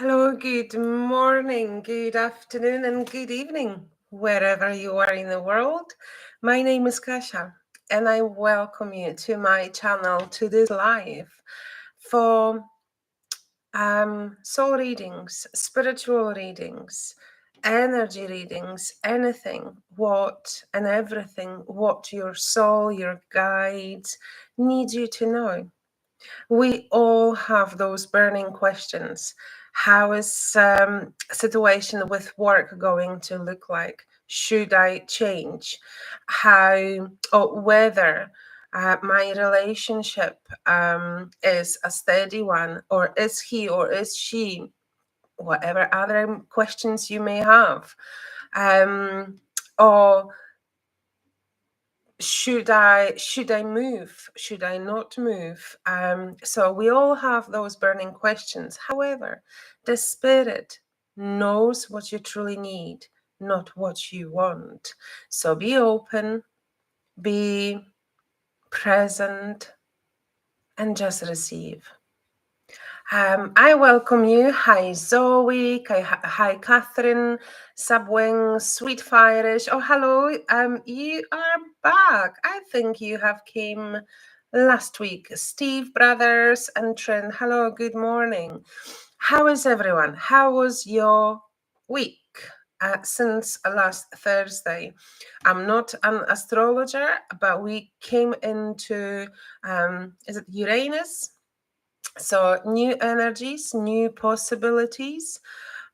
Hello, good morning, good afternoon, and good evening, wherever you are in the world. My name is Kasia, and I welcome you to my channel, to this live for soul readings, spiritual readings, energy readings, anything, what and everything, what your soul, your guides need you to know. We all have those burning questions. How is situation with work going to look like? Should I change? How or whether my relationship is a steady one, or is he or is she, whatever other questions you may have, or should I move, should I not move? So we all have those burning questions. However, the spirit knows what you truly need, not what you want. So be open, be present, and just receive. I welcome you. Hi, Zoe. Hi, Catherine. Subwing, Sweet Fireish. Oh, hello. You are back. I think you have came last week. Steve Brothers and Trin. Hello. Good morning. How is everyone? How was your week? Since last Thursday, I'm not an astrologer, but we came into is it Uranus? So new energies, new possibilities,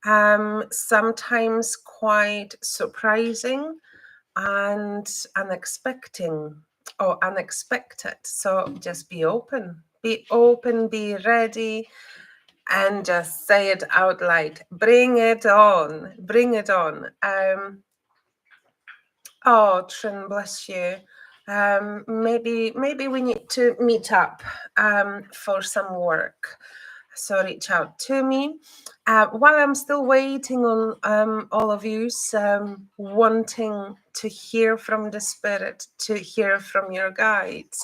sometimes quite surprising and unexpected. So just be open, be ready, and just say it out loud. Bring it on, bring it on. Oh, Trin, bless you. Maybe we need to meet up for some work. So reach out to me. While I'm still waiting on all of you wanting to hear from the spirit, to hear from your guides,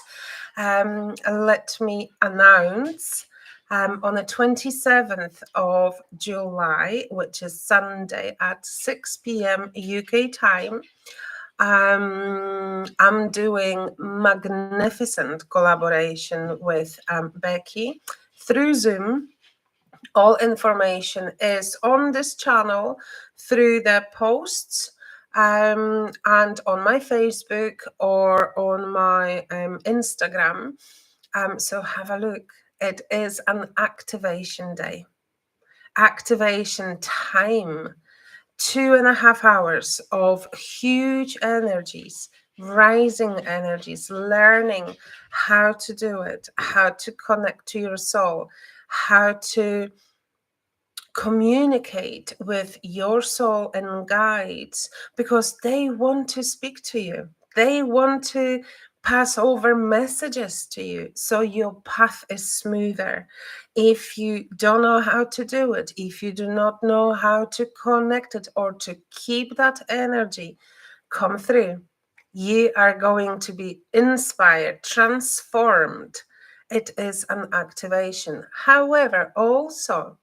let me announce on the 27th of July, which is Sunday at 6 p.m. UK time, I'm doing magnificent collaboration with Becky through Zoom. All information is on this channel through the posts and on my Facebook or on my Instagram. So have a look. It is an activation day, activation time. 2.5 hours of huge energies, rising energies, learning how to do it, how to connect to your soul, how to communicate with your soul and guides, because they want to speak to you. They want to pass over messages to you so your path is smoother. If you don't know how to do it, if you do not know how to connect it or to keep that energy come through, you are going to be inspired, transformed. It is an activation. However, also,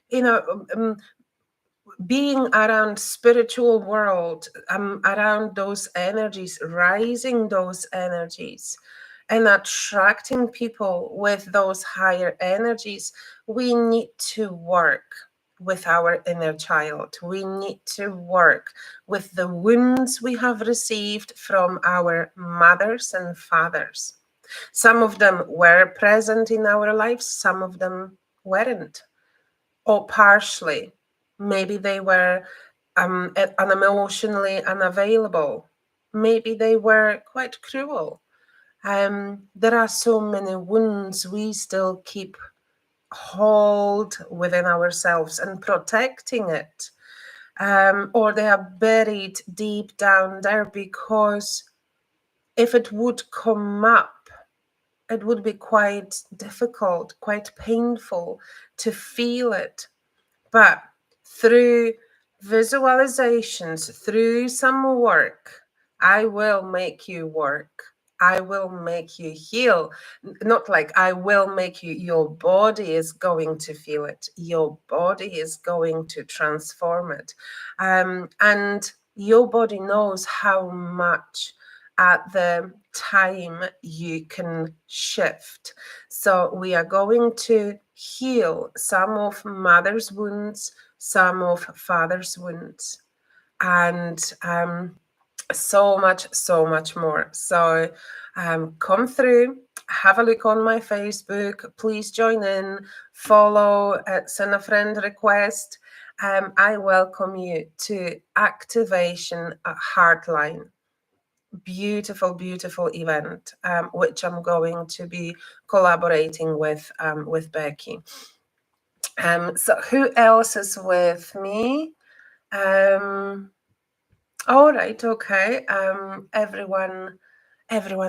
you know, being around spiritual world, around those energies, rising those energies, and attracting people with those higher energies, we need to work with our inner child. We need to work with the wounds we have received from our mothers and fathers. Some of them were present in our lives, some of them weren't, or partially. Maybe they were unemotionally unavailable. Maybe they were quite cruel. There are so many wounds we still keep hold within ourselves and protecting it. Or they are buried deep down there, because if it would come up, it would be quite difficult, quite painful to feel it. But through visualizations, through some work, I will make you work. I will make you heal. Not like I will make you, your body is going to feel it. Your body is going to transform it. And your body knows how much at the time you can shift. So we are going to heal some of mother's wounds, some of father's wounds, and so much more. So come through, have a look on my Facebook, please join in, follow, send a friend request. I welcome you to Activation Heartline. Beautiful event, which I'm going to be collaborating with Becky. So who else is with me? All right, okay. Everyone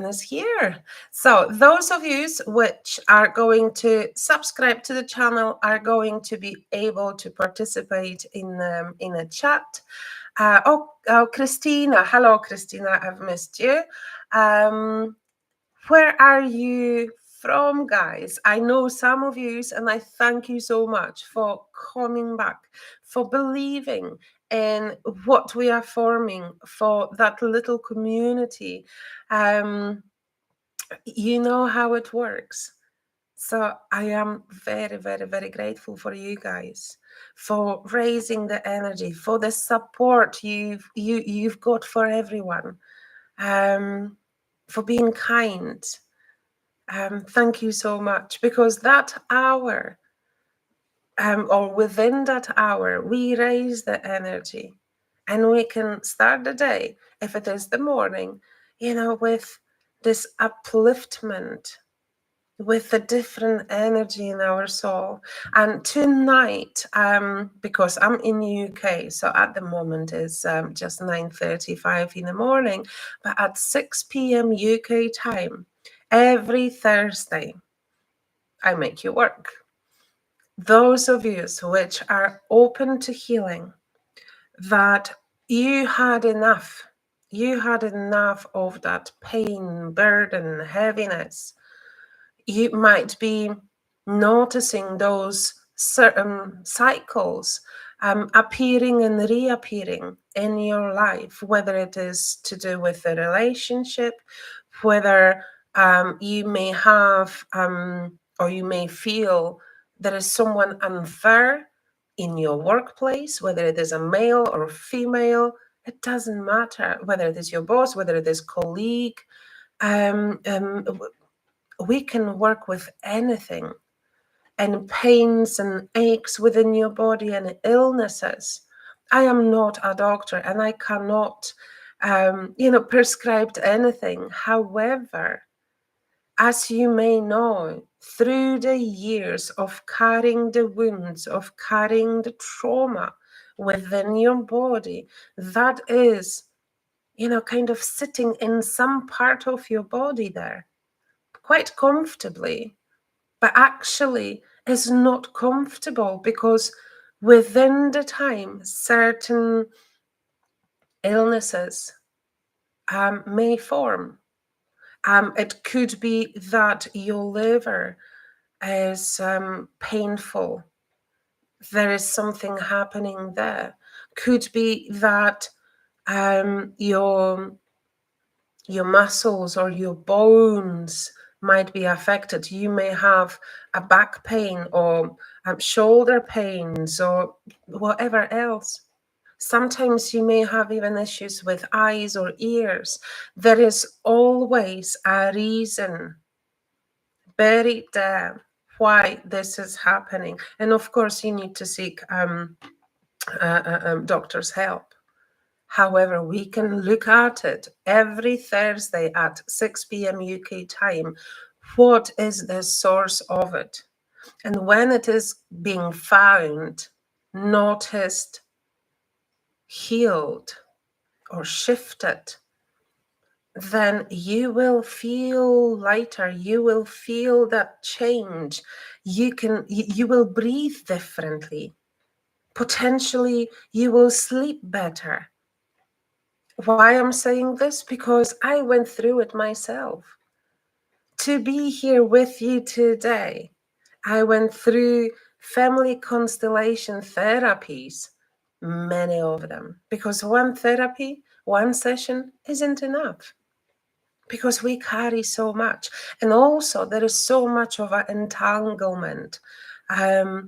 is here. So those of you which are going to subscribe to the channel are going to be able to participate in a chat. Christina, hello, Christina. I've missed you. Where are you from, guys? I know some of you, and I thank you so much for coming back, for believing in what we are forming, for that little community. You know how it works. So I am very grateful for you guys, for raising the energy, for the support you've got for everyone, for being kind. Thank you so much, because that hour, or within that hour, we raise the energy and we can start the day, if it is the morning, with this upliftment, with a different energy in our soul. And tonight, because I'm in the UK, so at the moment it's just 9:35 in the morning, but at 6 p.m. UK time, every Thursday, I make you work. Those of you which are open to healing, that you had enough of that pain, burden, heaviness. You might be noticing those certain cycles appearing and reappearing in your life, whether it is to do with a relationship, whether you may have or you may feel there is someone unfair in your workplace, whether it is a male or female. It doesn't matter whether it is your boss, whether it is colleague. We can work with anything, and pains and aches within your body and illnesses. I am not a doctor and I cannot, prescribe anything. However, as you may know, through the years of carrying the wounds, of carrying the trauma within your body, that is, kind of sitting in some part of your body there, quite comfortably, but actually is not comfortable, because within the time, certain illnesses may form. It could be that your liver is painful. There is something happening there. Could be that your muscles or your bones might be affected. You may have a back pain or shoulder pains or whatever else. Sometimes you may have even issues with eyes or ears. There is always a reason buried there why this is happening. And of course, you need to seek doctor's help. However, we can look at it every Thursday at 6 p.m. UK time. What is the source of it? And when it is being found, noticed, healed, or shifted, then you will feel lighter. You will feel that change. You will breathe differently. Potentially, you will sleep better. Why I'm saying this? Because I went through it myself. To be here with you today, I went through family constellation therapies, many of them, because one therapy, one session isn't enough. Because we carry so much. And also, there is so much of an entanglement,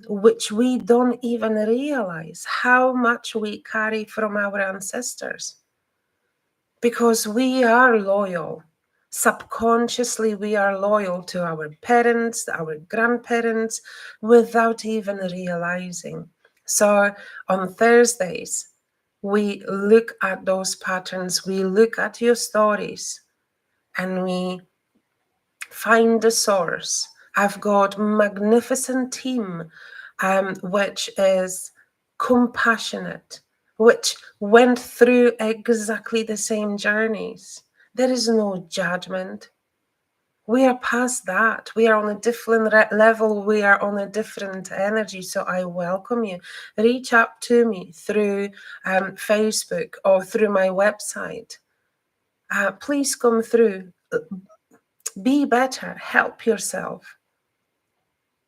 which we don't even realize how much we carry from our ancestors. Because we are loyal. Subconsciously, we are loyal to our parents, our grandparents, without even realizing. So on Thursdays, we look at those patterns, we look at your stories, and we find the source. I've got magnificent team, which is compassionate, which went through exactly the same journeys. There is no judgment. We are past that. We are on a different level. We are on a different energy. So I welcome you. Reach out to me through Facebook or through my website. Please come through. Be better. Help yourself.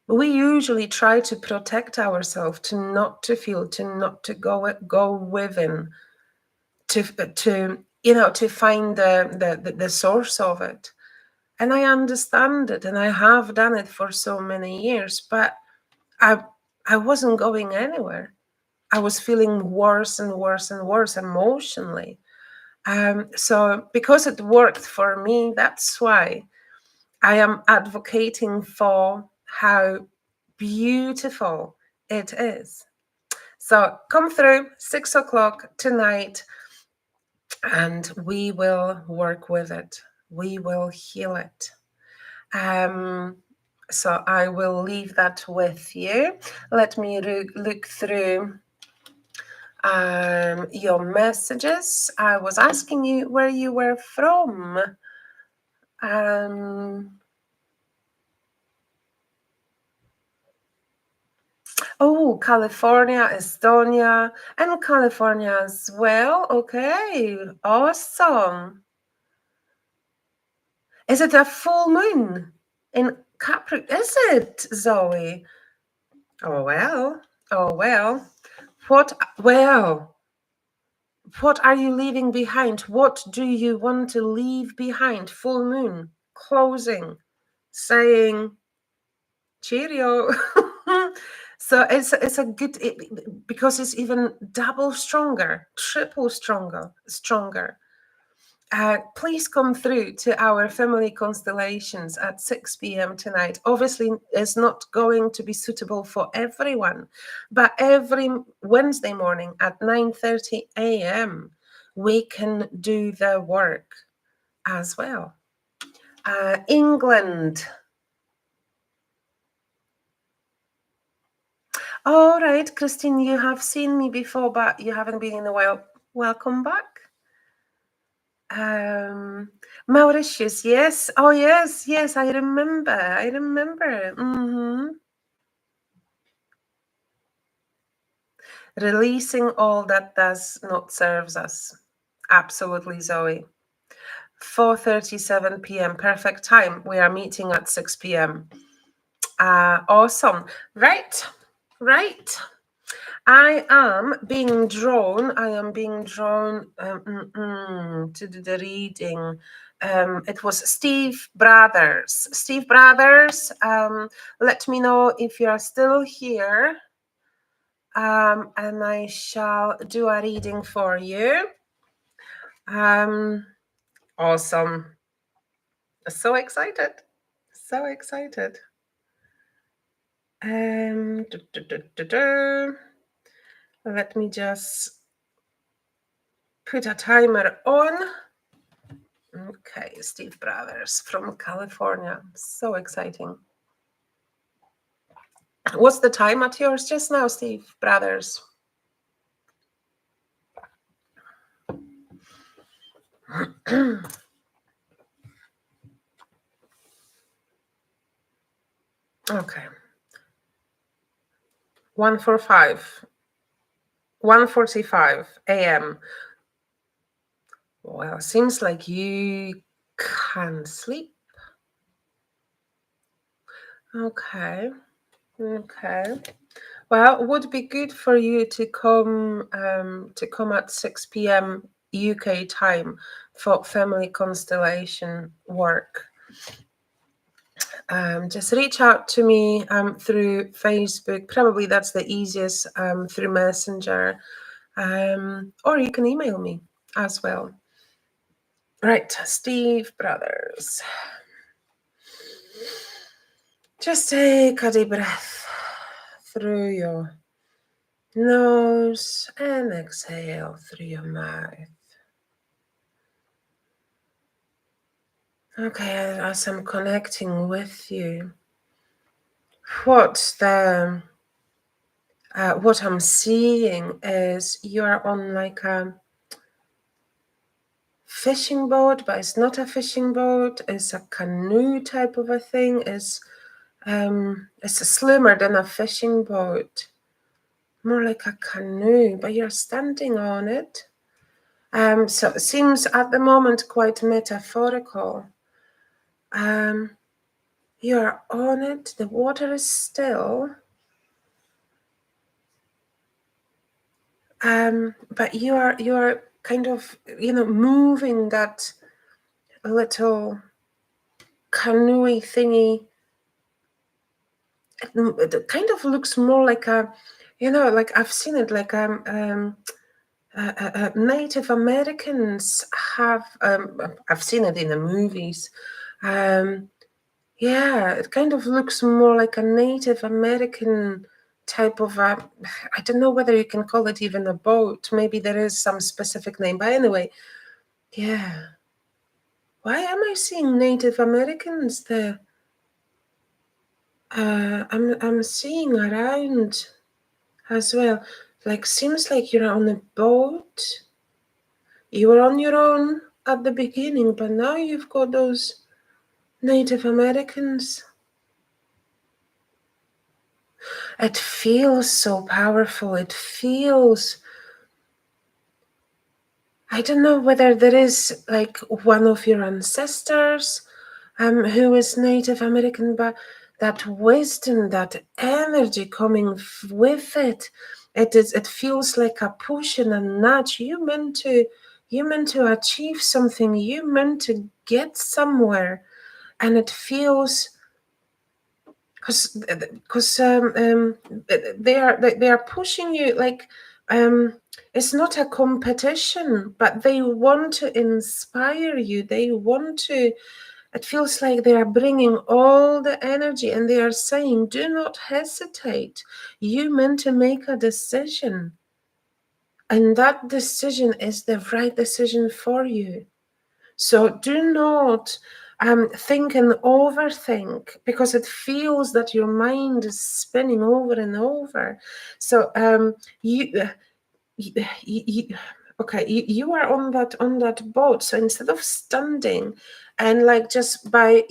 We usually try to protect ourselves, to not to feel, to not to go within, to find the source of it. And I understand it, and I have done it for so many years, but I wasn't going anywhere. I was feeling worse and worse and worse emotionally. So because it worked for me, that's why I am advocating for how beautiful it is. So come through 6 o'clock tonight and we will work with it. We will heal it. So I will leave that with you. Let me look through your messages. I was asking you where you were from. Oh, California, Estonia, and California as well. Okay, awesome. Is it a full moon in Capricorn? Is it, Zoe? Oh, well. Oh, well. What are you leaving behind? What do you want to leave behind? Full moon, closing, saying cheerio. So it's a good, because it's even double stronger, triple stronger. Please come through to our family constellations at 6 p.m. tonight. Obviously, it's not going to be suitable for everyone, but every Wednesday morning at 9:30 a.m. we can do the work as well. England. All right, Christine, you have seen me before, but you haven't been in a while. Welcome back. Mauritius, yes. Oh, yes, I remember. Releasing all that does not serves us. Absolutely, Zoe. 4:37 p.m. Perfect time. We are meeting at 6 p.m. Awesome. Right. I am being drawn to do the reading. It was Steve Brothers. Let me know if you are still here. And I shall do a reading for you. Awesome. So excited. Let me just put a timer on. Okay, Steve Brothers from California. So exciting. What's the time at yours just now, Steve Brothers? Okay. 1:45 a.m. Well, seems like you can sleep. Okay. Okay. Well, it would be good for you to come at 6 p.m. UK time for family constellation work. Just reach out to me through Facebook. Probably that's the easiest, through Messenger, or you can email me as well. Right, Steve Brothers. Just take a deep breath through your nose and exhale through your mouth. Okay, as I'm connecting with you, what I'm seeing is you're on like a fishing boat, but it's not a fishing boat. It's a canoe type of a thing. It's slimmer than a fishing boat, more like a canoe, but you're standing on it. So it seems at the moment quite metaphorical. You're on it. The water is still. But you are kind of, moving that little canoe thingy. It kind of looks more like a, like I've seen it like Native Americans have. I've seen it in the movies. Yeah, it kind of looks more like a Native American type of a, I don't know whether you can call it even a boat. Maybe there is some specific name, but anyway, yeah. Why am I seeing Native Americans there? I'm seeing around as well. Like, seems like you're on a boat. You were on your own at the beginning, but now you've got those Native Americans. It feels so powerful. It feels, I don't know whether there is like one of your ancestors who is Native American, but that wisdom, that energy coming with it, it feels like a push and a nudge. You meant to achieve something. You meant to get somewhere, and it feels because they are pushing you like it's not a competition, but they want to inspire you. They want to. It feels like they are bringing all the energy, and they are saying, "Do not hesitate. You meant to make a decision, and that decision is the right decision for you." So do not think and overthink, because it feels that your mind is spinning over and over. So you are on that boat. So instead of standing and like just by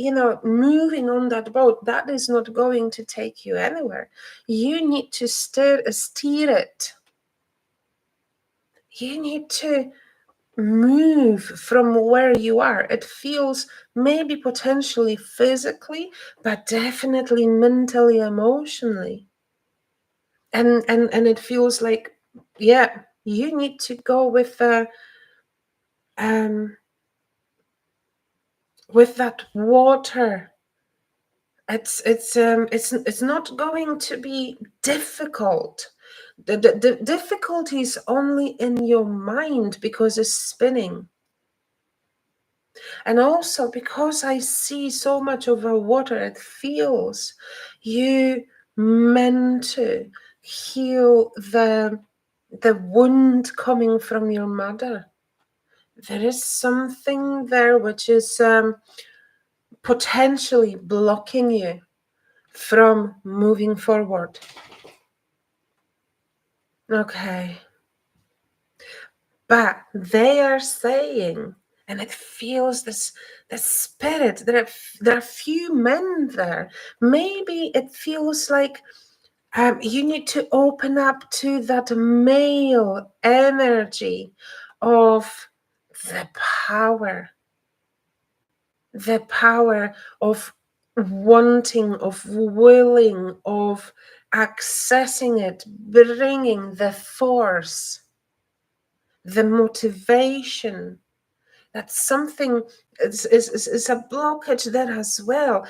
moving on that boat, that is not going to take you anywhere. You need to steer it. You need to move from where you are. It feels maybe potentially physically, but definitely mentally, emotionally. And it feels like, yeah, you need to go with that water. It's not going to be difficult. The difficulty is only in your mind, because it's spinning. And also because I see so much of the water, it feels you meant to heal the wound coming from your mother. There is something there which is potentially blocking you from moving forward. Okay. But they are saying, and it feels this spirit. There are few men there. Maybe it feels like you need to open up to that male energy of the power of wanting, of willing, of accessing it, bringing the force, the motivation. That's something, is a blockage there as well.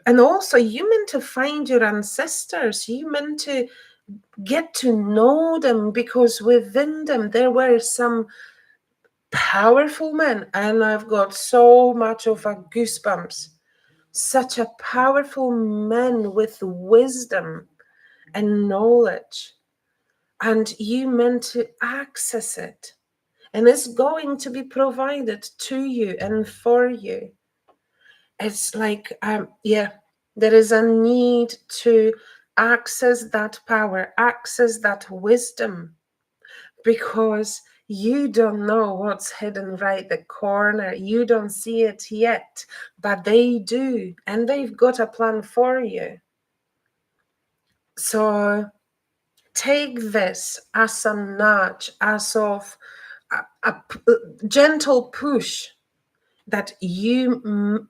And also you meant to find your ancestors. You meant to get to know them, because within them there were some powerful men, and I've got so much of a goosebumps. Such a powerful men with wisdom and knowledge, and you meant to access it, and it's going to be provided to you and for you. It's like, there is a need to access that power, access that wisdom, because you don't know what's hidden right the corner. You don't see it yet, but they do, and they've got a plan for you. So take this as a nudge, as of a gentle push that when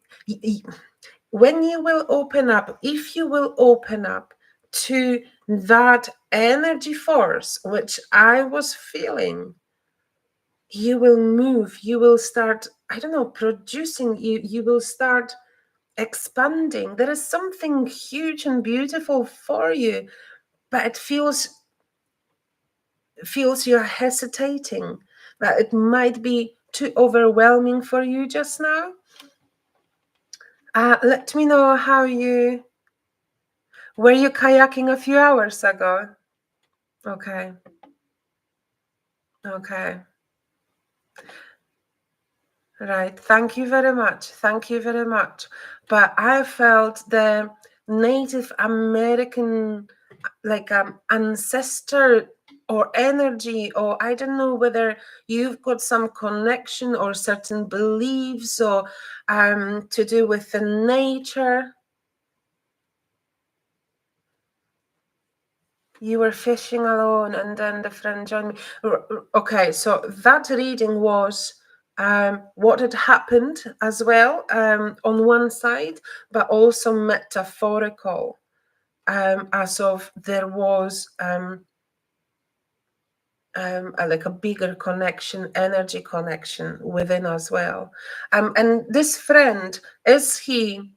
you will open up, if you will open up to that energy force, which I was feeling, you will move, you will start, I don't know, producing, you will start expanding. There is something huge and beautiful for you, but it feels you're hesitating, that it might be too overwhelming for you just now. Let me know how you were you kayaking a few hours ago? Okay. Right. Thank you very much. Thank you very much. But I felt the Native American, like ancestor or energy, or I don't know whether you've got some connection or certain beliefs or to do with the nature. You were fishing alone, and then the friend joined me. Okay, so that reading was what had happened as well on one side, but also metaphorical, as of there was like a bigger connection, energy connection within as well. And this friend, is he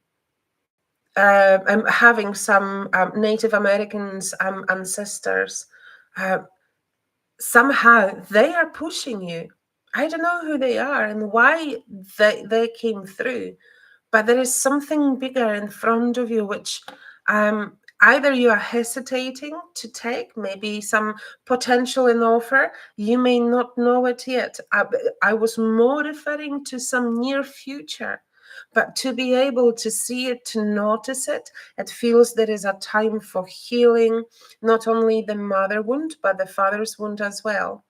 having some Native Americans ancestors? Somehow they are pushing you. I don't know who they are and why they came through, but there is something bigger in front of you, which either you are hesitating to take, maybe some potential in offer. You may not know it yet. I was more referring to some near future, but to be able to see it, to notice it, it feels there is a time for healing, not only the mother wound, but the father's wound as well,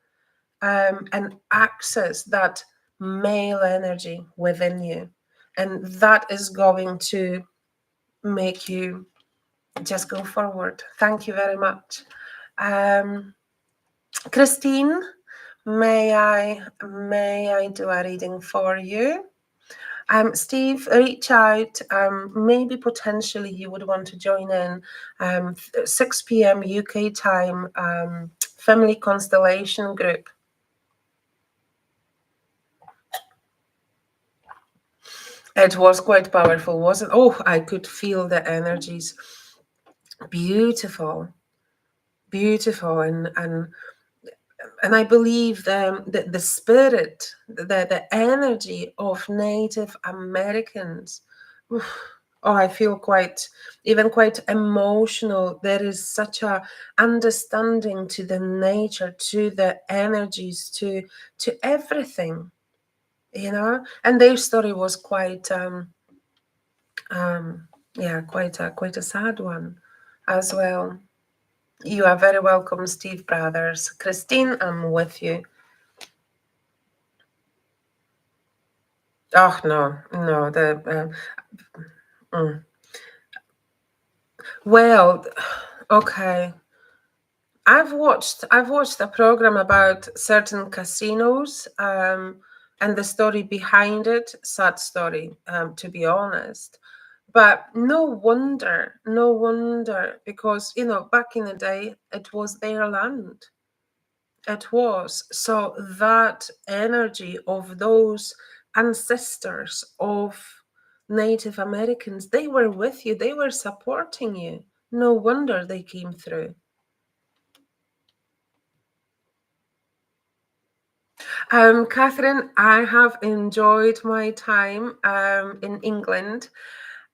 and access that male energy within you. And that is going to make you just go forward. Thank you very much. Christine, may I do a reading for you? Steve, reach out. Maybe potentially you would want to join in 6 p.m. UK time, family constellation group. It was quite powerful, wasn't it? Oh, I could feel the energies. Beautiful, beautiful, and I believe the spirit, the energy of Native Americans. Oh, I feel quite emotional. There is such a understanding to the nature, to the energies, to everything, you know. And their story was quite quite a sad one as well. You are very welcome, Steve Brothers. Christine, I'm with you. Oh, no. Well, okay. I've watched a program about certain casinos, and the story behind it. Sad story, to be honest. But no wonder, because back in the day it was their land. It was. So that energy of those ancestors of Native Americans, they were with you, they were supporting you. No wonder they came through. Catherine, I have enjoyed my time in England.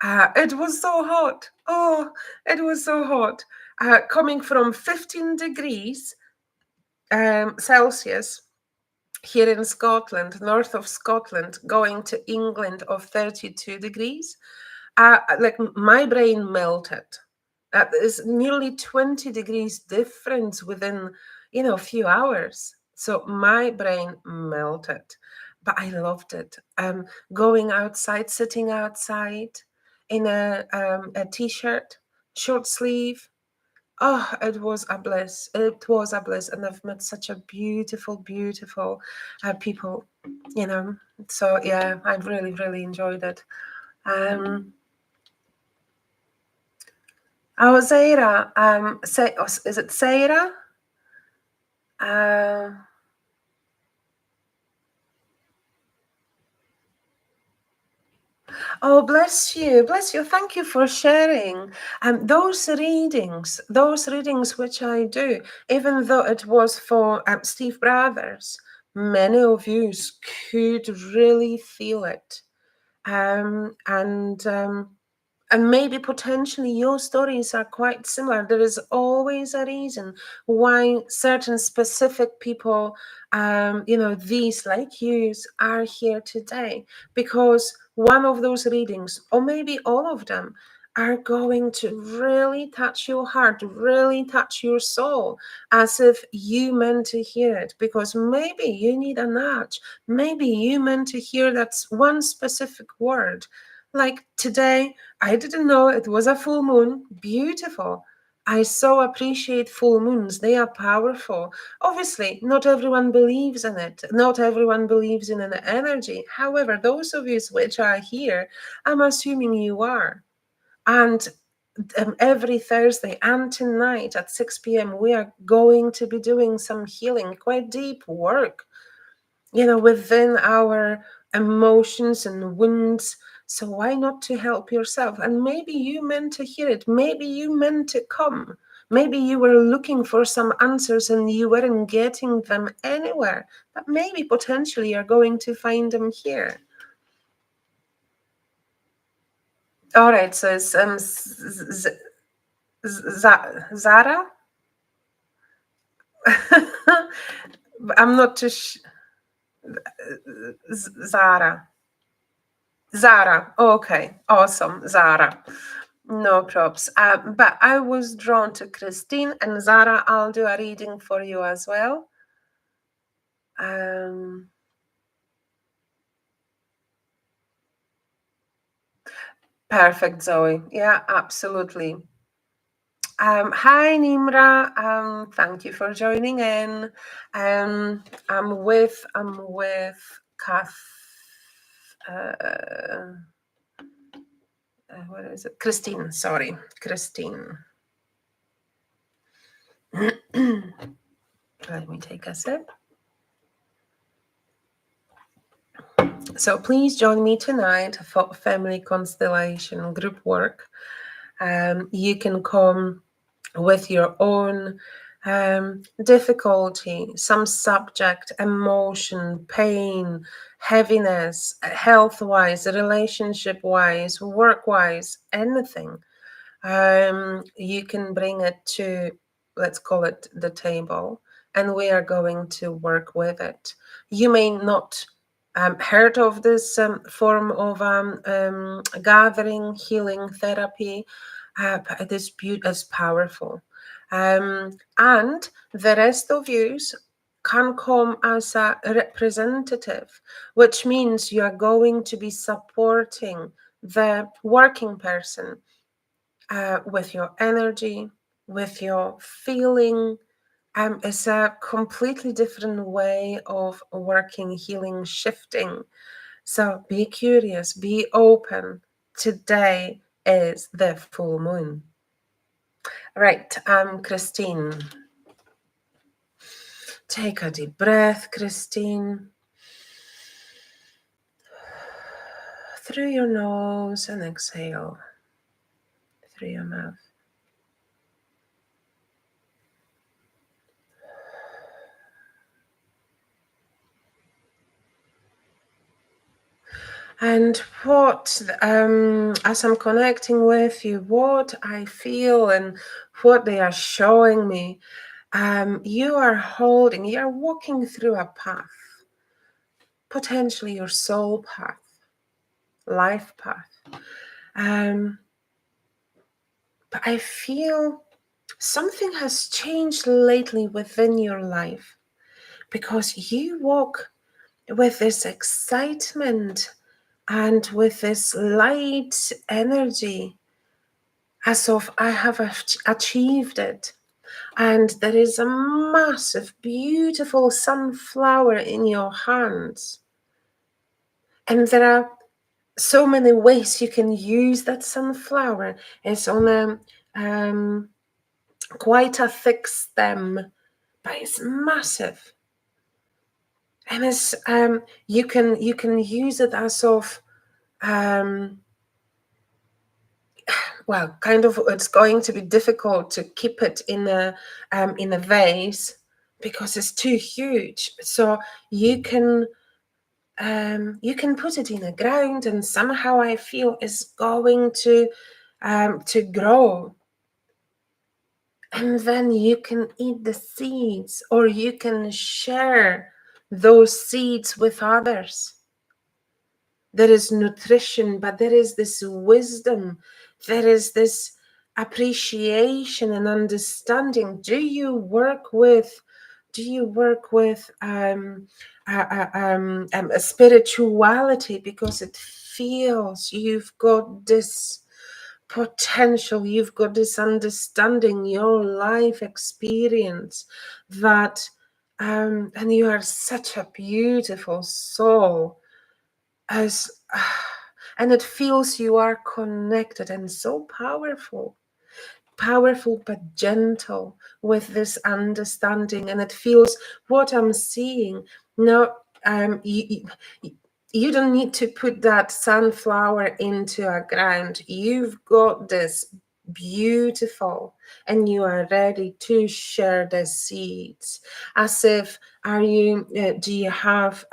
It was so hot. Oh, it was so hot. Coming from 15 degrees Celsius here in Scotland, north of Scotland, going to England of 32 degrees, like my brain melted. There's nearly 20 degrees difference within, a few hours. So my brain melted, but I loved it. Going outside, sitting outside in a t-shirt, short sleeve. Oh, it was a bliss. It was a bliss. And I've met such a beautiful, beautiful people, you know. So yeah, I've really, really enjoyed it. Oh, Zaira, is it Zaira? Uh, oh, bless you, bless you. Thank you for sharing. Those readings which I do, even though it was for Steve Brothers, many of you could really feel it. And maybe potentially your stories are quite similar. There is always a reason why certain specific people, these like yous, are here today, because one of those readings, or maybe all of them, are going to really touch your heart, really touch your soul, as if you meant to hear it, because maybe you need a nudge. Maybe you meant to hear that one specific word. Like today, I didn't know it was a full moon. Beautiful. I so appreciate full moons. They are powerful. Obviously, not everyone believes in it. Not everyone believes in an energy. However, those of you which are here, I'm assuming you are. And every Thursday and tonight at 6 p.m., we are going to be doing some healing, quite deep work, within our emotions and wounds. So why not to help yourself? And maybe you meant to hear it. Maybe you meant to come. Maybe you were looking for some answers and you weren't getting them anywhere. But maybe potentially you're going to find them here. All right, so it's Zara. I'm not too Zara. Zara. Okay, awesome, Zara. No props. But I was drawn to Christine, and Zara, I'll do a reading for you as well. Perfect, Zoe. Yeah, absolutely. Hi, Nimra. Thank you for joining in. I'm with Kath. What is it? Christine. Sorry, Christine. Let me take a sip. So please join me tonight for family constellation group work. You can come with your own difficulty, some subject, emotion, pain, heaviness, health-wise, relationship-wise, work-wise, anything. You can bring it to, let's call it the table, and we are going to work with it. You may not heard of this form of gathering, healing, therapy, but it is powerful. And the rest of you can come as a representative, which means you are going to be supporting the working person with your energy, with your feeling, It's a completely different way of working, healing, shifting. So be curious, be open. Today is the full moon. Right, Christine. Take a deep breath, Christine. Through your nose and exhale through your mouth. And what, as I'm connecting with you, what I feel and what they are showing me, you are walking through a path, potentially your soul path, life path. But I feel something has changed lately within your life because you walk with this excitement and with this light energy as of I have achieved it. And there is a massive, beautiful sunflower in your hands. And there are so many ways you can use that sunflower. It's on a quite a thick stem, but it's massive. And it's you can use it as of well, kind of, it's going to be difficult to keep it in a vase because it's too huge. So you can put it in the ground, and somehow I feel it's going to grow. And then you can eat the seeds, or you can share those seeds with others. There is nutrition, but there is this wisdom. There is this appreciation and understanding. Do you work with a spirituality because it feels you've got this potential, you've got this understanding, your life experience that and you are such a beautiful soul as and it feels you are connected and so powerful but gentle with this understanding. And it feels what I'm seeing now. You don't need to put that sunflower into a ground. You've got this beautiful, and you are ready to share the seeds. As if, do you have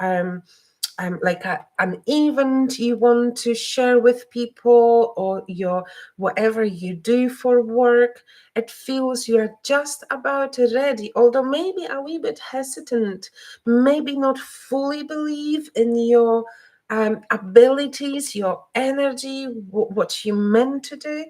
like an event you want to share with people, or your whatever you do for work? It feels you're just about ready, although maybe a wee bit hesitant, maybe not fully believe in your abilities, your energy, what you meant to do.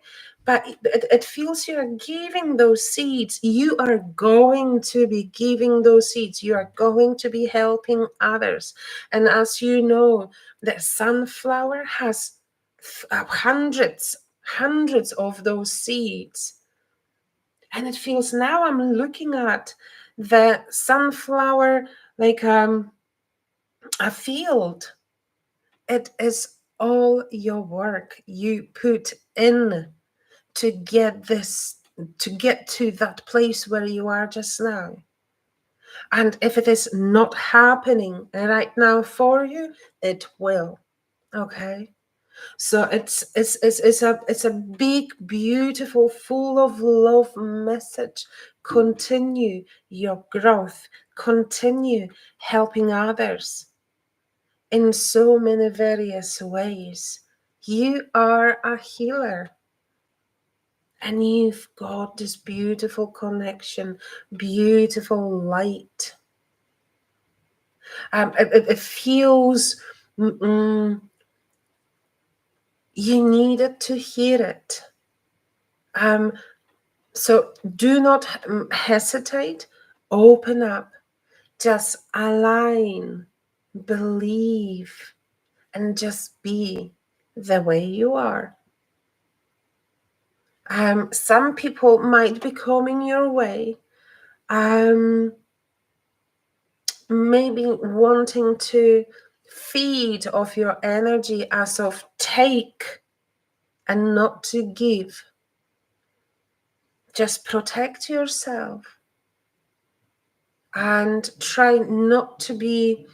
But it feels you're giving those seeds. You are going to be giving those seeds. You are going to be helping others. And as you know, the sunflower has hundreds of those seeds. And it feels, now I'm looking at the sunflower like a field. It is all your work you put in to get to that place where you are just now. And if it is not happening right now for you, it will. Okay? So it's a big, beautiful, full of love message. Continue your growth. Continue helping others in so many various ways. You are a healer. And you've got this beautiful connection, beautiful light. It feels you needed to hear it. So do not hesitate. Open up. Just align, believe, and just be the way you are. Some people might be coming your way, Maybe wanting to feed off your energy as of take and not to give. Just protect yourself and try not to be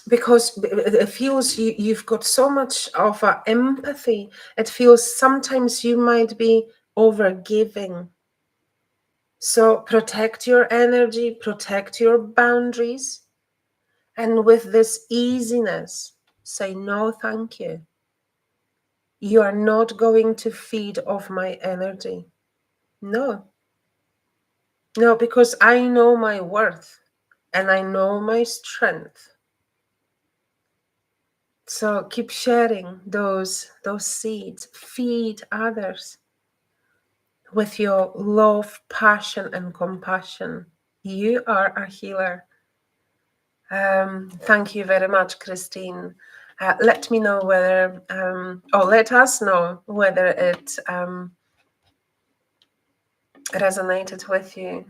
because it feels you've got so much of empathy. It feels sometimes you might be over giving. So protect your energy, protect your boundaries, and with this easiness, say no, thank you. You are not going to feed off my energy. No. No, because I know my worth and I know my strength. So keep sharing those seeds. Feed others with your love, passion, and compassion. You are a healer. Thank you very much, Christine. Let me know whether, or let us know whether it resonated with you.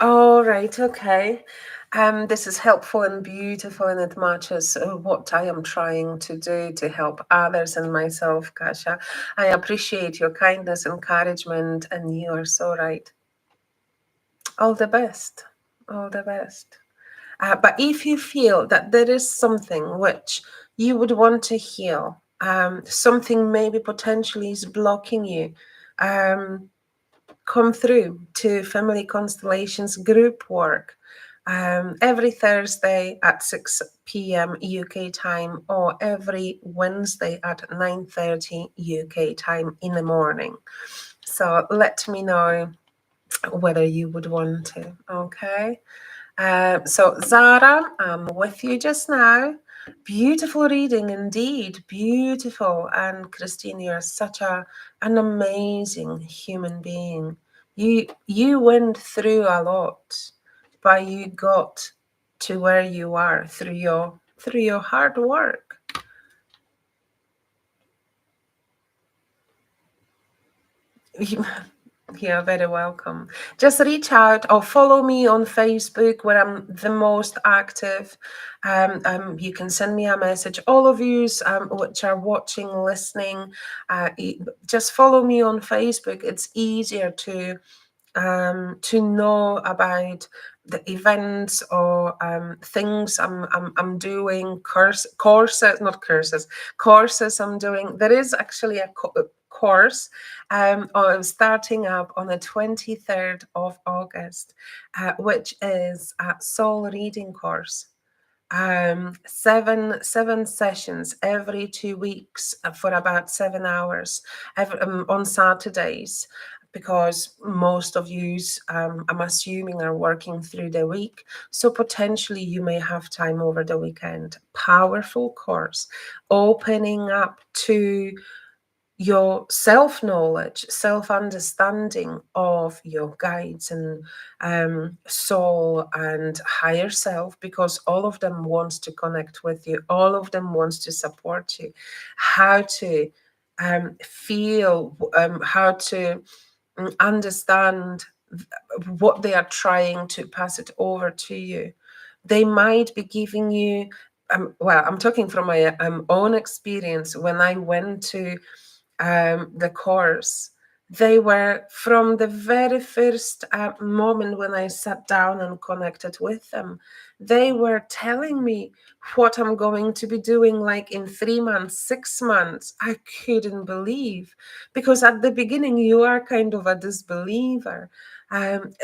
All right, okay. This is helpful and beautiful, and it matches what I am trying to do to help others and myself, Kasha. I appreciate your kindness, encouragement, and you are so right. All the best. All the best. But if you feel that there is something which you would want to heal, something maybe potentially is blocking you, come through to Family Constellations group work every Thursday at 6 p.m. UK time or every Wednesday at 9:30 UK time in the morning. So let me know whether you would want to, okay? So Zara, I'm with you just now. Beautiful reading indeed, beautiful. And Christine, you're such an amazing human being. You went through a lot, but you got to where you are through your hard work. You're very welcome. Just reach out or follow me on Facebook where I'm the most active. You can send me a message. All of you which are watching, listening, just follow me on Facebook. It's easier to know about the events or things I'm doing, courses I'm doing. There is actually a course I'm starting up on the 23rd of August, which is a soul reading course. Seven sessions every 2 weeks for about 7 hours on Saturdays, because most of you, I'm assuming, are working through the week. So potentially you may have time over the weekend. Powerful course, opening up to your self-knowledge, self-understanding of your guides and soul and higher self, because all of them wants to connect with you, all of them wants to support you, how to feel, how to understand what they are trying to pass it over to you. They might be giving you, well, I'm talking from my own experience. When I went to the course, they were, from the very first moment when I sat down and connected with them, they were telling me what I'm going to be doing like in 3 months, 6 months. I couldn't believe, because at the beginning you are kind of a disbeliever, and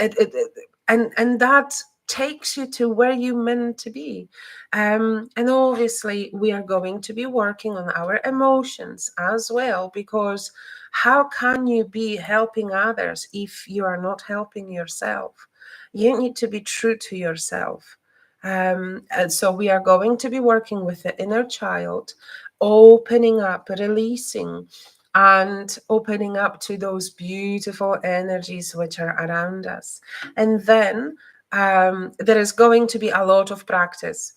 that takes you to where you meant to be. And obviously we are going to be working on our emotions as well, because how can you be helping others if you are not helping yourself? You need to be true to yourself. And so we are going to be working with the inner child, opening up, releasing, and opening up to those beautiful energies which are around us. And then there is going to be a lot of practice,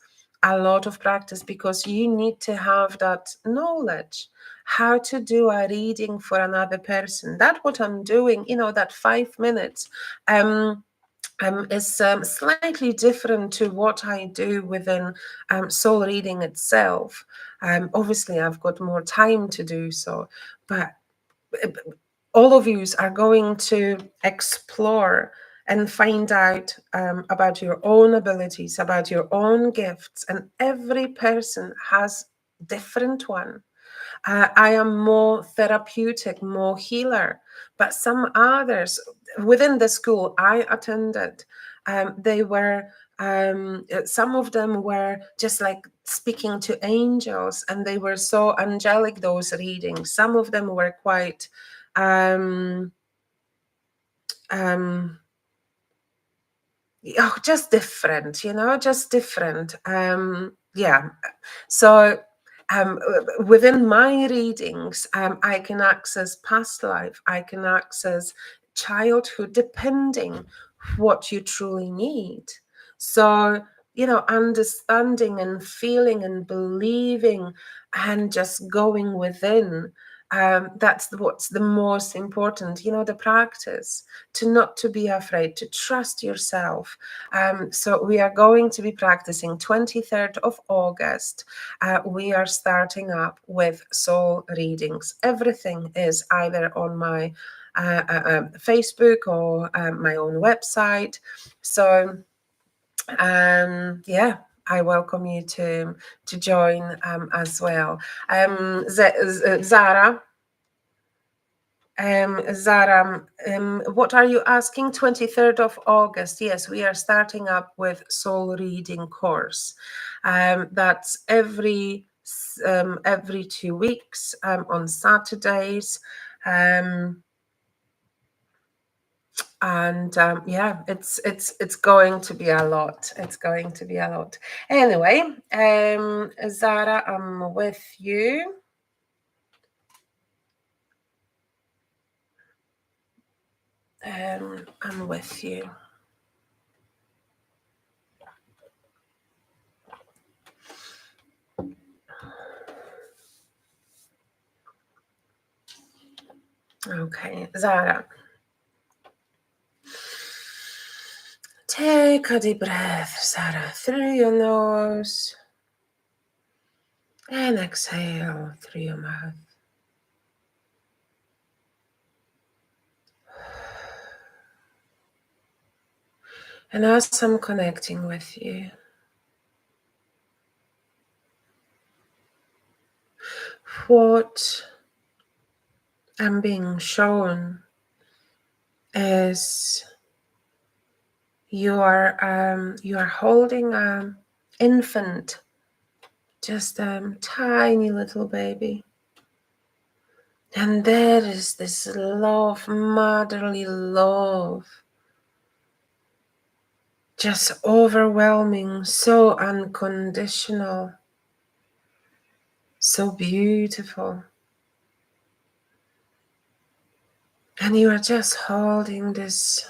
because you need to have that knowledge how to do a reading for another person. That's what I'm doing, that 5 minutes is slightly different to what I do within soul reading itself. Obviously, I've got more time to do so, but all of you are going to explore and find out about your own abilities, about your own gifts, and every person has different one. I am more therapeutic, more healer, but some others within the school I attended, they were some of them were just like speaking to angels, and they were so angelic, those readings. Some of them were quite um, um, just different, just different. Yeah. So within my readings, I can access past life, I can access childhood, depending what you truly need. So, understanding and feeling and believing and just going within. That's what's the most important, the practice, to be afraid, to trust yourself. So we are going to be practicing 23rd of August. We are starting up with soul readings. Everything is either on my Facebook or my own website. So yeah, I welcome you to join as well. Zara, what are you asking? 23rd of August. Yes, we are starting up with soul reading course. That's every 2 weeks on Saturdays. And yeah, it's going to be a lot. It's going to be a lot. Anyway, Zara, I'm with you. I'm with you. Okay, Zara. Take a deep breath, Zara, through your nose. And exhale through your mouth. And as I'm connecting with you, what I'm being shown is you are holding an infant, just a tiny little baby. And there is this love, motherly love, just overwhelming, so unconditional, so beautiful. And you are just holding this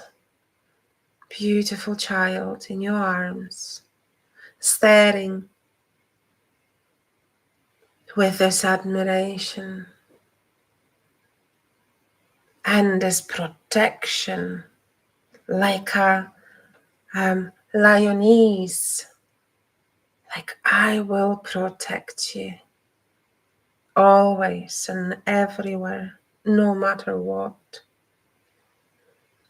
beautiful child in your arms, staring with this admiration and this protection, like a lioness, like I will protect you always and everywhere, no matter what.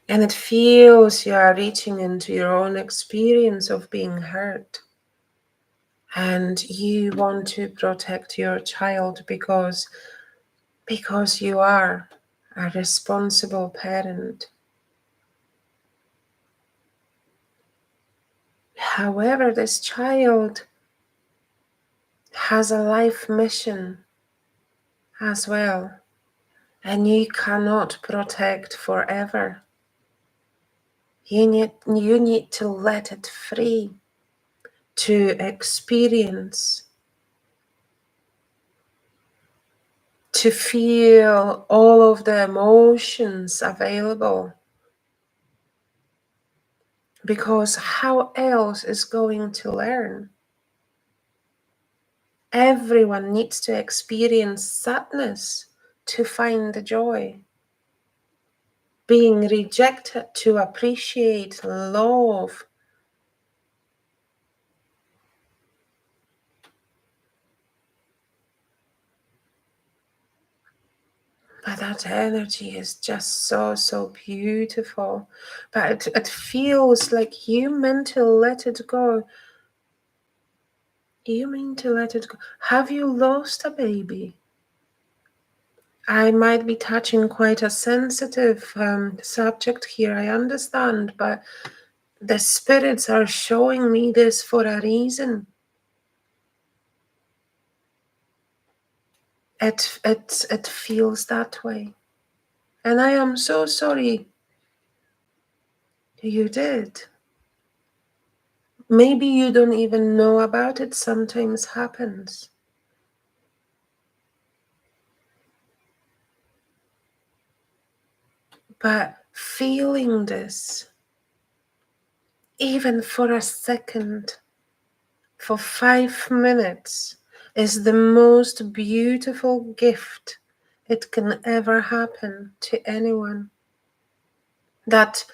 And it feels you are reaching into your own experience of being hurt. And you want to protect your child because you are a responsible parent. However, this child has a life mission as well, and you cannot protect forever. You need to let it free to experience, to feel all of the emotions available because how else is going to learn? Everyone needs to experience sadness to find the joy. Being rejected to appreciate love. But that energy is just so beautiful. But it feels like you meant to let it go. You mean to let it go. Have you lost a baby? I might be touching quite a sensitive subject here, I understand, but the spirits are showing me this for a reason. It feels that way. And I am so sorry you did. Maybe you don't even know about it, sometimes happens. But feeling this, even for a second, for 5 minutes, is the most beautiful gift it can ever happen to anyone. That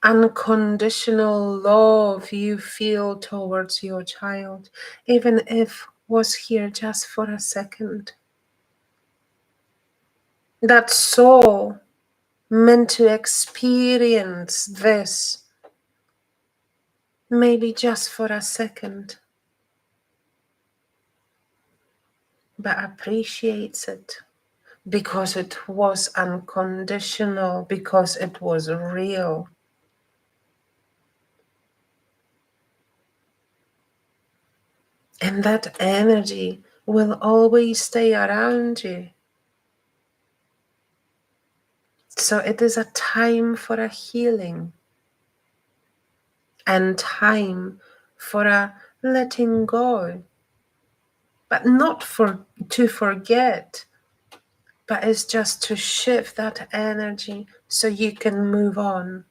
unconditional love you feel towards your child, even if was here just for a second. That soul meant to experience this, maybe just for a second, but appreciates it because it was unconditional, because it was real. And that energy will always stay around you. So it is a time for a healing and time for a letting go. But not to forget, but it's just to shift that energy so you can move on.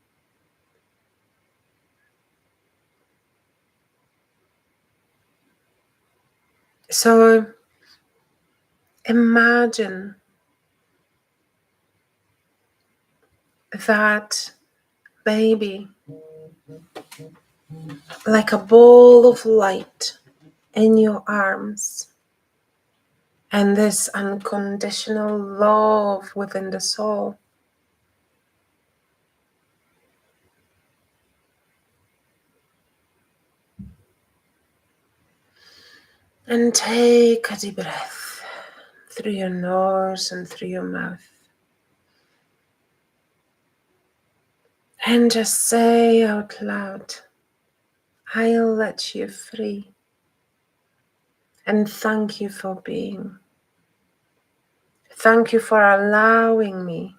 So imagine that baby like a ball of light in your arms, and this unconditional love within the soul. And take a deep breath through your nose and through your mouth. And just say out loud, I'll let you free. And thank you for being. Thank you for allowing me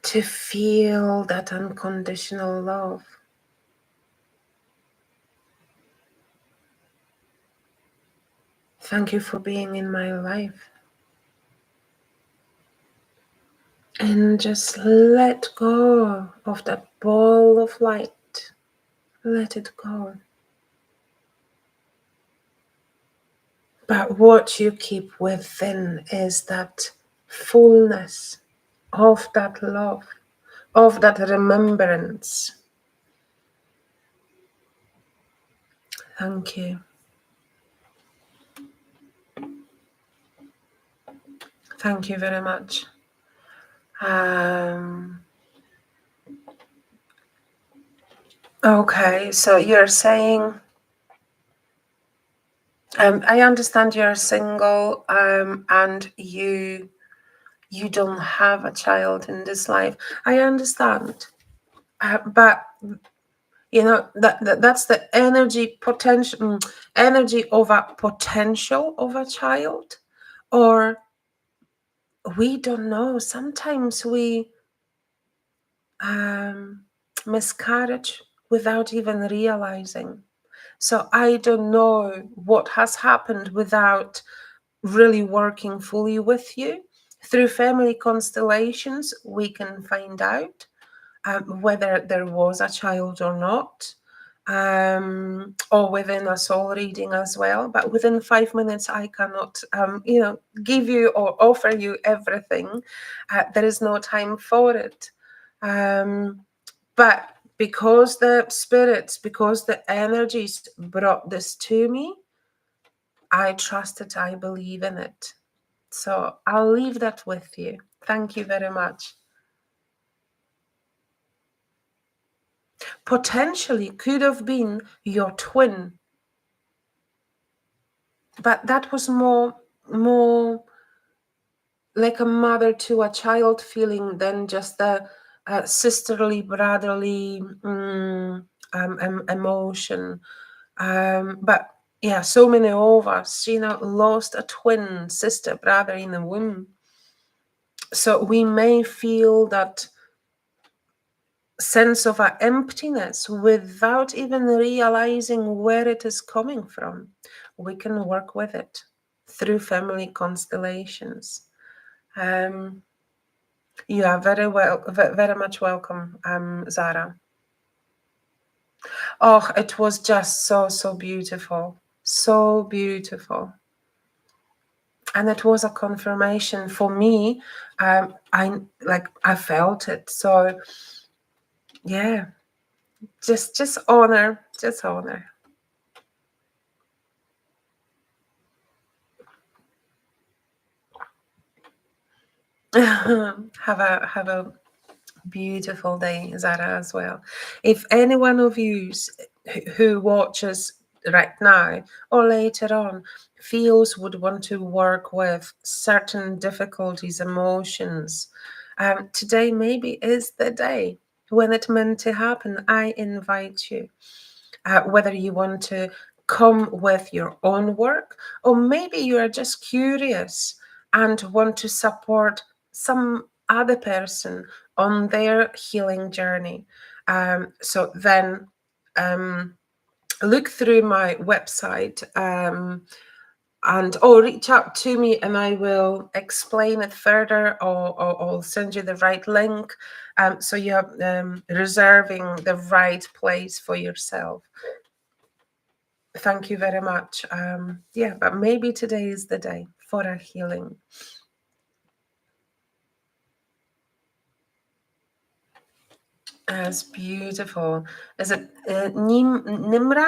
to feel that unconditional love. Thank you for being in my life. And just let go of that ball of light. Let it go. But what you keep within is that fullness of that love, of that remembrance. Thank you. Thank you very much. Okay, so you're saying, I understand you're single, and you don't have a child in this life. I understand, but you know that's the energy of a potential of a child, or we don't know. Sometimes we miscarriage without even realizing. So I don't know what has happened without really working fully with you. Through family constellations, we can find out. whether there was a child or not, or within a soul reading as well. But within 5 minutes, I cannot, give you or offer you everything. There is no time for it. But because the spirits, because the energies brought this to me, I trust it, I believe in it. So I'll leave that with you. Thank you very much. Potentially could have been your twin, but that was more like a mother to a child feeling than just a sisterly, brotherly emotion. But yeah, so many of us, lost a twin sister, brother in the womb. So we may feel that sense of an emptiness without even realizing where it is coming from. We can work with it through family constellations. You are very much welcome, Zara. Oh, it was just so beautiful, so beautiful. And it was a confirmation for me. I felt it. So yeah, just honor. Have a beautiful day, Zara, as well. If any one of you who watches right now or later on feels would want to work with certain difficulties, emotions, today maybe is the day when it meant to happen. I invite you, whether you want to come with your own work, or maybe you are just curious and want to support some other person on their healing journey. So then look through my website, or reach out to me and I will explain it further, or I'll send you the right link, so you're reserving the right place for yourself. Thank you very much. But maybe today is the day for a healing. That's beautiful. Is it Nimra?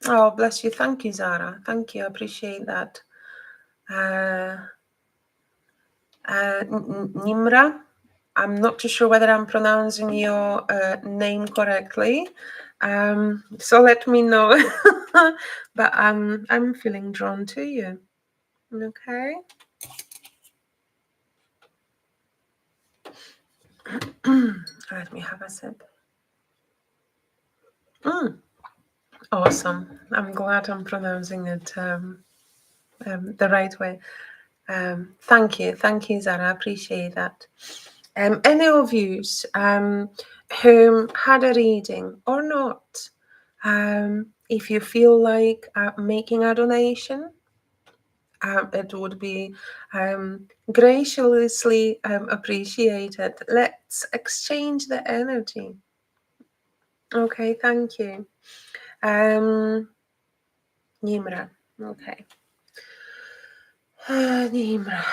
Oh, bless you. Thank you, Zara. Thank you. I appreciate that. Nimra. I'm not too sure whether I'm pronouncing your name correctly. So let me know. But I'm feeling drawn to you. Okay. Let me have a sip. Awesome. I'm glad I'm pronouncing it the right way. Thank you, Zara. I appreciate that. Any of you who had a reading or not, if you feel like making a donation, it would be graciously appreciated. Let's exchange the energy. Okay, thank you. Nimra, okay. Nimra,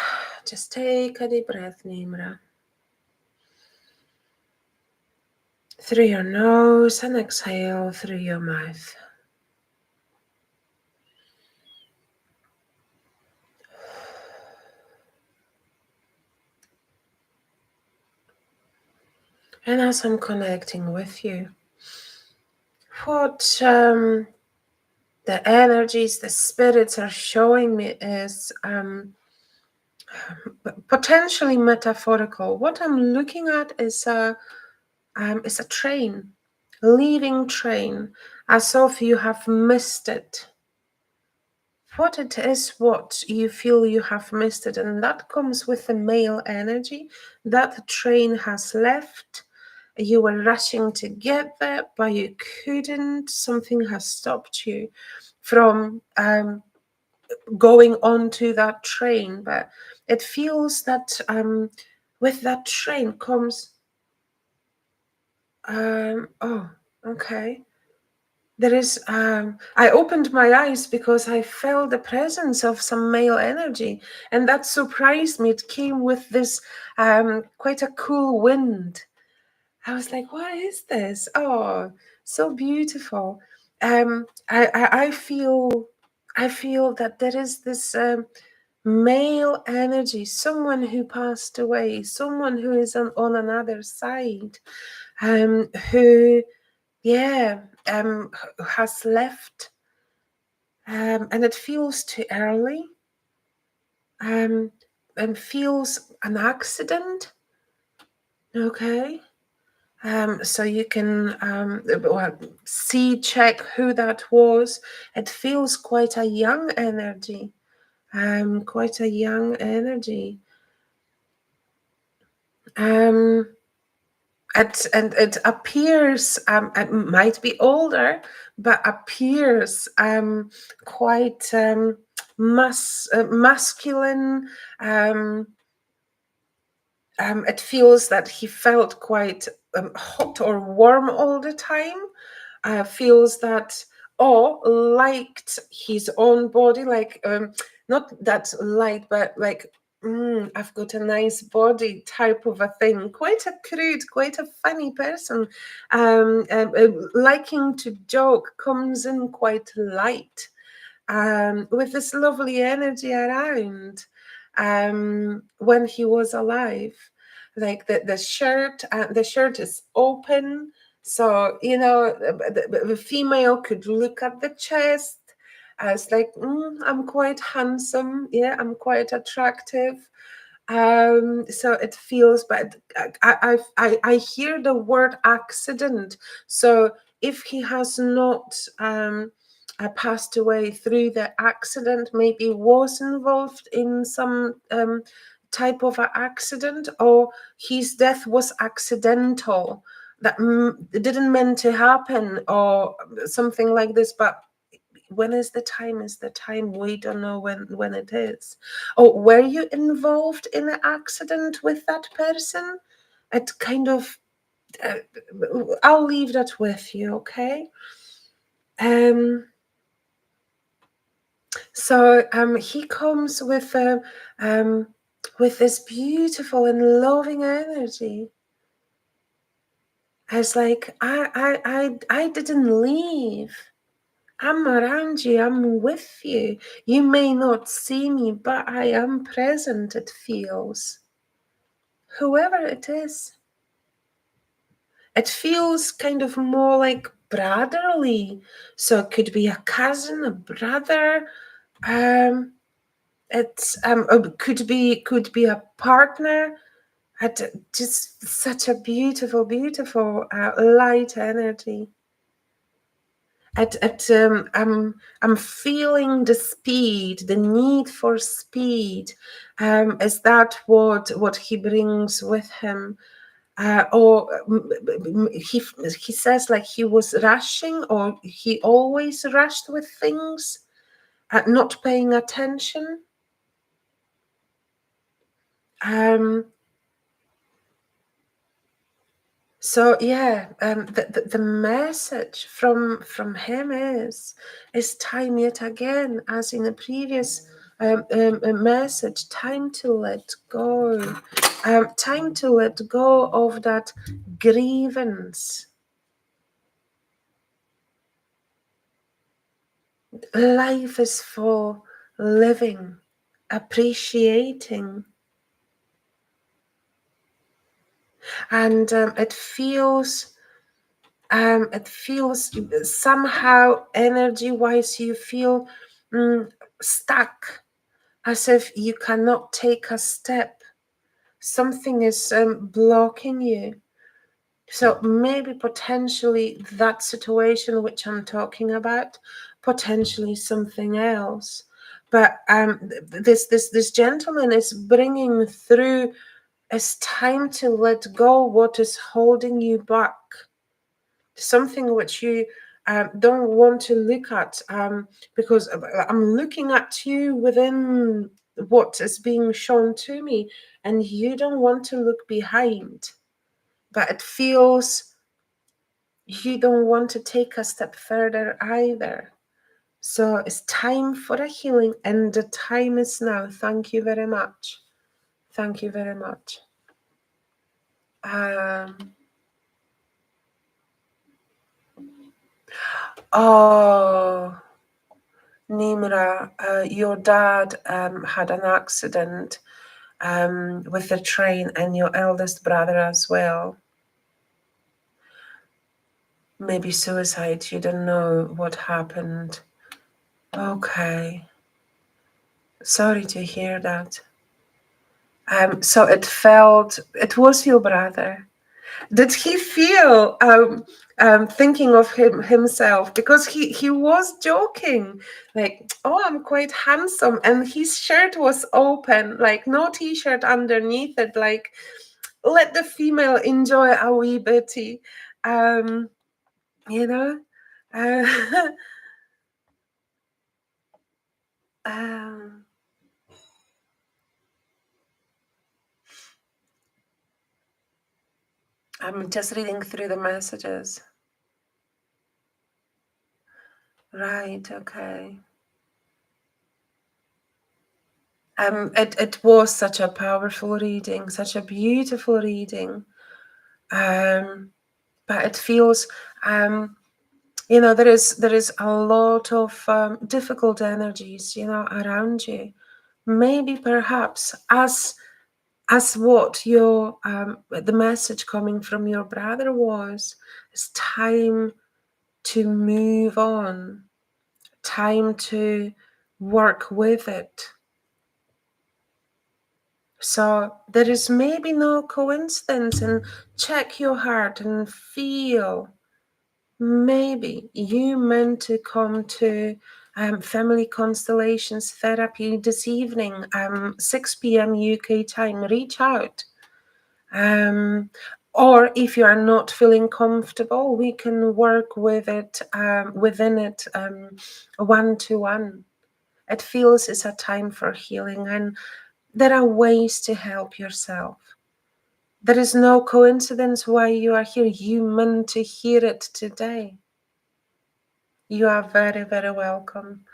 just take a deep breath, Nimra. Through your nose and exhale through your mouth. And as I'm connecting with you, what the energies, the spirits are showing me is potentially metaphorical. What I'm looking at is a train, leaving train, as if you have missed it. What it is, what you feel you have missed it, and that comes with the male energy. That train has left. You were rushing to get there, but you couldn't. Something has stopped you from going onto that train. But it feels that with that train comes, oh, okay. There is, I opened my eyes because I felt the presence of some male energy, and that surprised me. It came with this quite a cool wind. I was like, what is this? Oh, so beautiful. I feel that there is this male energy, someone who passed away, someone who is on another side, who, yeah, has left, and it feels too early, and feels an accident. Okay. So you can well, see, check who that was. It feels quite a young energy, quite a young energy. And it appears, it might be older, but appears quite masculine. It feels that he felt quite hot or warm all the time. Feels that, or liked his own body, like not that light, but like, I've got a nice body type of a thing. Quite a crude, quite a funny person. Liking to joke, comes in quite light, with this lovely energy around, when he was alive. Like the shirt is open, so the female could look at the chest as like, I'm quite handsome, yeah, I'm quite attractive. So it feels, but I hear the word accident. So if he has not passed away through the accident, maybe was involved in some type of an accident, or his death was accidental, that didn't meant to happen, or something like this. But when is the time? Is the time? We don't know when it is. Or were you involved in an accident with that person? It kind of, I'll leave that with you, okay? So he comes with this beautiful and loving energy. It's like, I didn't leave. I'm around you, I'm with you. You may not see me, but I am present, it feels. Whoever it is. It feels kind of more like brotherly. So it could be a cousin, a brother. Could be a partner. Just such a beautiful, beautiful light energy. I'm feeling the speed, the need for speed. Is that what he brings with him? Or he says like he was rushing, or he always rushed with things, not paying attention. So yeah, the message from him is time yet again, as in the previous message, time to let go, time to let go of that grievance. Life is for living, appreciating, and it feels somehow energy-wise, you feel stuck, as if you cannot take a step. Something is blocking you. So maybe potentially that situation which I'm talking about, potentially something else. But this gentleman is bringing through, it's time to let go what is holding you back. Something which you don't want to look at, because I'm looking at you within what is being shown to me, and you don't want to look behind, but it feels you don't want to take a step further either. So it's time for a healing, and the time is now. Thank you very much. Thank you very much. Oh, Nimra, your dad had an accident with the train, and your eldest brother as well. Maybe suicide, you don't know what happened. Okay. Sorry to hear that. So it was your brother. Did he feel thinking of himself, because he was joking, like, oh, I'm quite handsome, and his shirt was open, like no t-shirt underneath it, like let the female enjoy a wee bitty, you know. uh, um, I'm just reading through the messages. Right, okay. It was such a powerful reading, such a beautiful reading. But it feels, there is a lot of difficult energies, around you. Maybe perhaps as what your the message coming from your brother was, it's time to move on, time to work with it. So there is maybe no coincidence, and check your heart and feel. Maybe you meant to come to Family Constellations Therapy this evening, 6 p.m. UK time. Reach out. Or if you are not feeling comfortable, we can work with it, within it, one-to-one. It feels it's a time for healing, and there are ways to help yourself. There is no coincidence why you are here. You meant to hear it today. You are very, very welcome.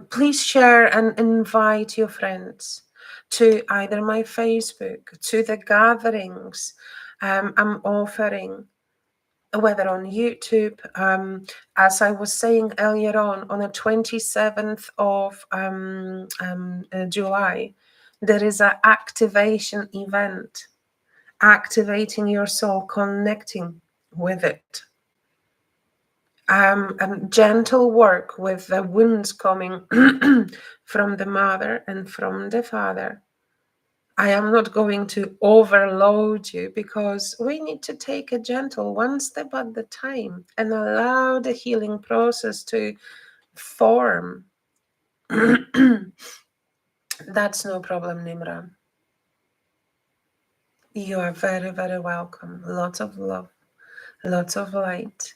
Please share and invite your friends to either my Facebook, to the gatherings I'm offering, whether on YouTube, as I was saying earlier on the 27th of July, there is an activation event, activating your soul, connecting with it. Gentle work with the wounds coming from the mother and from the father. I am not going to overload you, because we need to take a gentle one step at the time and allow the healing process to form. That's no problem, Nimra. You are very, very welcome. Lots of love, lots of light.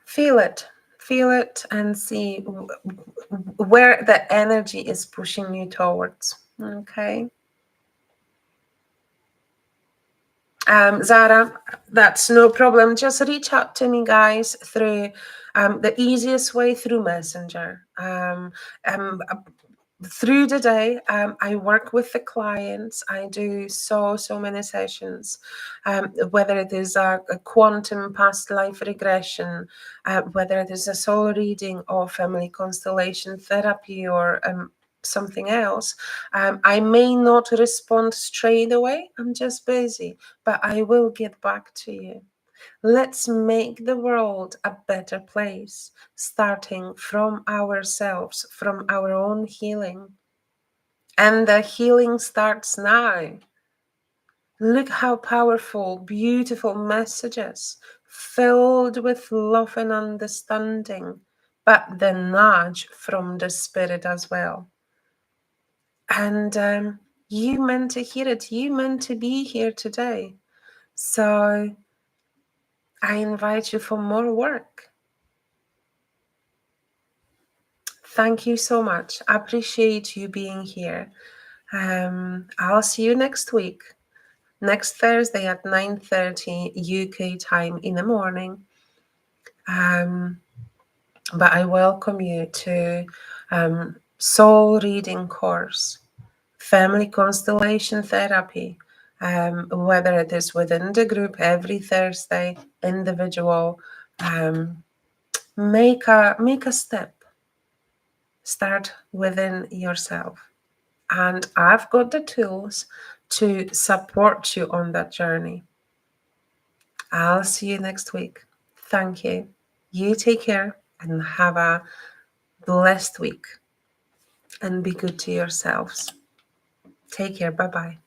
Feel it and see where the energy is pushing you towards. Okay. Zara, that's no problem. Just reach out to me, guys, through the easiest way, through Messenger. Through the day, I work with the clients. I do so many sessions, whether it is a quantum past life regression, whether it is a soul reading or family constellation therapy, or something else. I may not respond straight away. I'm just busy, but I will get back to you. Let's make the world a better place, starting from ourselves, from our own healing. And the healing starts now. Look how powerful, beautiful messages, filled with love and understanding, but the nudge from the spirit as well. And you meant to hear it. You meant to be here today. So I invite you for more work. Thank you so much. I appreciate you being here. I'll see you next week, next Thursday at 9:30 UK time in the morning. But I welcome you to soul reading course, family constellation therapy, whether it is within the group every Thursday, individual. Make a step. Start within yourself. And I've got the tools to support you on that journey. I'll see you next week. Thank you. You take care and have a blessed week. And be good to yourselves. Take care. Bye-bye.